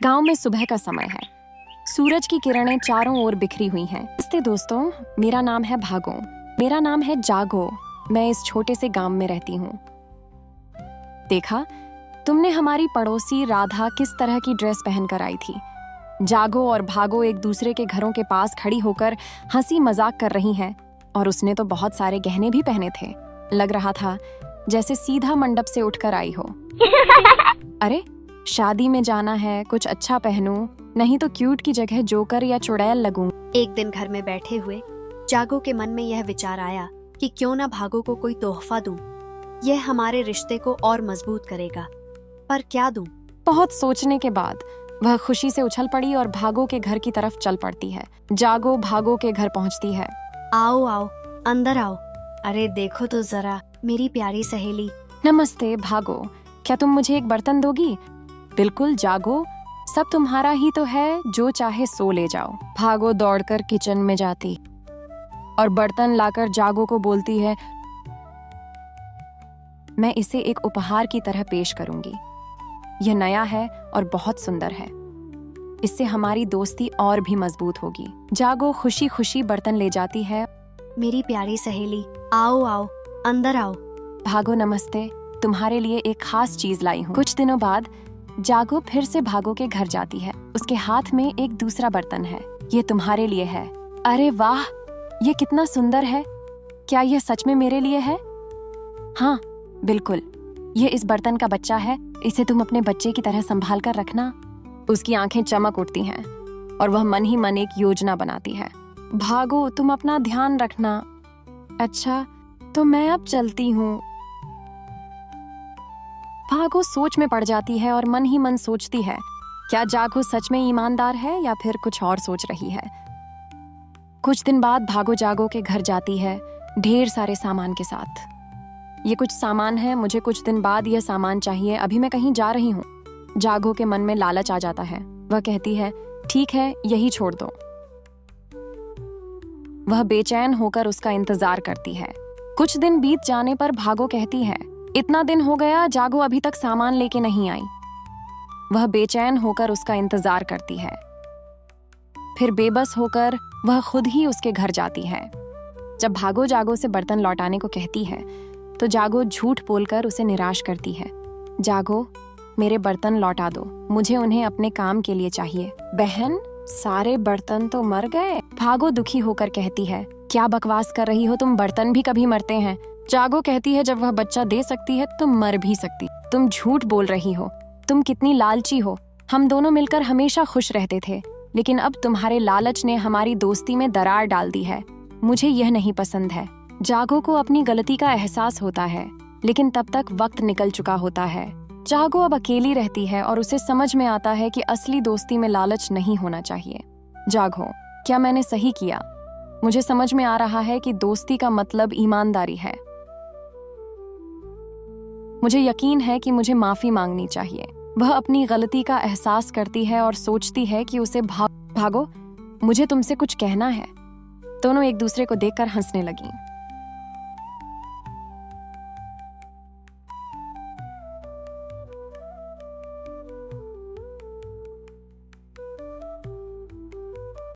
गांव में सुबह का समय है। सूरज की किरणें चारों ओर बिखरी हुई हैं। नमस्ते दोस्तों, मेरा नाम है भागो। मेरा नाम है जागो। मैं इस छोटे से गांव में रहती हूँ। देखा, तुमने हमारी पड़ोसी राधा किस तरह की ड्रेस पहनकर आई थी। जागो और भागो एक दूसरे के घरों के पास खड़ी होकर हंसी मजाक कर रही हैं, और उसने तो बहुत सारे गहने भी पहने थे। लग रहा था जैसे सीधा मंडप से उठकर आई हो। अरे, शादी में जाना है, कुछ अच्छा पहनूं, नहीं तो क्यूट की जगह जोकर या चुड़ैल लगूं। एक दिन घर में बैठे हुए जागो के मन में यह विचार आया कि क्यों ना भागो को कोई तोहफा दूं। यह हमारे रिश्ते को और मजबूत करेगा, पर क्या दूं? बहुत सोचने के बाद वह खुशी से उछल पड़ी और भागो के घर की तरफ चल पड़ती है। जागो भागो के घर पहुंचती है। आओ आओ, अंदर आओ। अरे देखो तो जरा, मेरी प्यारी सहेली। नमस्ते भागो, क्या तुम मुझे एक बर्तन दोगी? बिल्कुल जागो, सब तुम्हारा ही तो है, जो चाहे सो ले जाओ। भागो दौड़कर किचन में जाती और बर्तन लाकर जागो को बोलती है, मैं इसे एक उपहार की तरह पेश करूंगी। यह नया है और बहुत सुंदर है। इससे हमारी दोस्ती और भी मजबूत होगी। जागो खुशी खुशी बर्तन ले जाती है। मेरी प्यारी सहेली, आओ आओ, अंदर आओ। भागो नमस्ते, तुम्हारे लिए एक खास चीज लाई हूँ। कुछ दिनों बाद जागो फिर से भागो के घर जाती है। उसके हाथ में एक दूसरा बर्तन है। ये तुम्हारे लिए है। अरे वाह, ये कितना सुंदर है। क्या यह सच में मेरे लिए है? हाँ बिल्कुल, ये इस बर्तन का बच्चा है। इसे तुम अपने बच्चे की तरह संभाल कर रखना। उसकी आंखें चमक उठती हैं और वह मन ही मन एक योजना बनाती है। भागो, तुम अपना ध्यान रखना। अच्छा, तो मैं अब चलती हूँ। भागो सोच में पड़ जाती है और मन ही मन सोचती है, क्या जागो सच में ईमानदार है या फिर कुछ और सोच रही है। कुछ दिन बाद भागो जागो के घर जाती है, ढेर सारे सामान के साथ। ये कुछ सामान है, मुझे कुछ दिन बाद यह सामान चाहिए, अभी मैं कहीं जा रही हूँ। जागो के मन में लालच आ जाता है। वह कहती है, ठीक है, यही छोड़ दो। वह बेचैन होकर उसका इंतजार करती है। कुछ दिन बीत जाने पर भागो कहती है, इतना दिन हो गया, जागो अभी तक सामान लेके नहीं आई। वह बेचैन होकर उसका इंतजार करती है। फिर बेबस होकर वह खुद ही उसके घर जाती है। जब भागो जागो से बर्तन लौटाने को कहती है तो जागो झूठ बोलकर उसे निराश करती है। जागो, मेरे बर्तन लौटा दो, मुझे उन्हें अपने काम के लिए चाहिए। बहन, सारे बर्तन तो मर गए। भागो दुखी होकर कहती है, क्या बकवास कर रही हो तुम, बर्तन भी कभी मरते हैं। जागो कहती है, जब वह बच्चा दे सकती है तो मर भी सकती। तुम झूठ बोल रही हो, तुम कितनी लालची हो। हम दोनों मिलकर हमेशा खुश रहते थे, लेकिन अब तुम्हारे लालच ने हमारी दोस्ती में दरार डाल दी है। मुझे यह नहीं पसंद है। जागो को अपनी गलती का एहसास होता है, लेकिन तब तक वक्त निकल चुका होता है। जागो अब अकेली रहती है और उसे समझ में आता है कि असली दोस्ती में लालच नहीं होना चाहिए। जागो, क्या मैंने सही किया? मुझे समझ में आ रहा है कि दोस्ती का मतलब ईमानदारी है। मुझे यकीन है कि मुझे माफी मांगनी चाहिए। वह अपनी गलती का एहसास करती है और सोचती है कि उसे भागो, मुझे तुमसे कुछ कहना है। दोनों एक दूसरे को देखकर हंसने लगीं।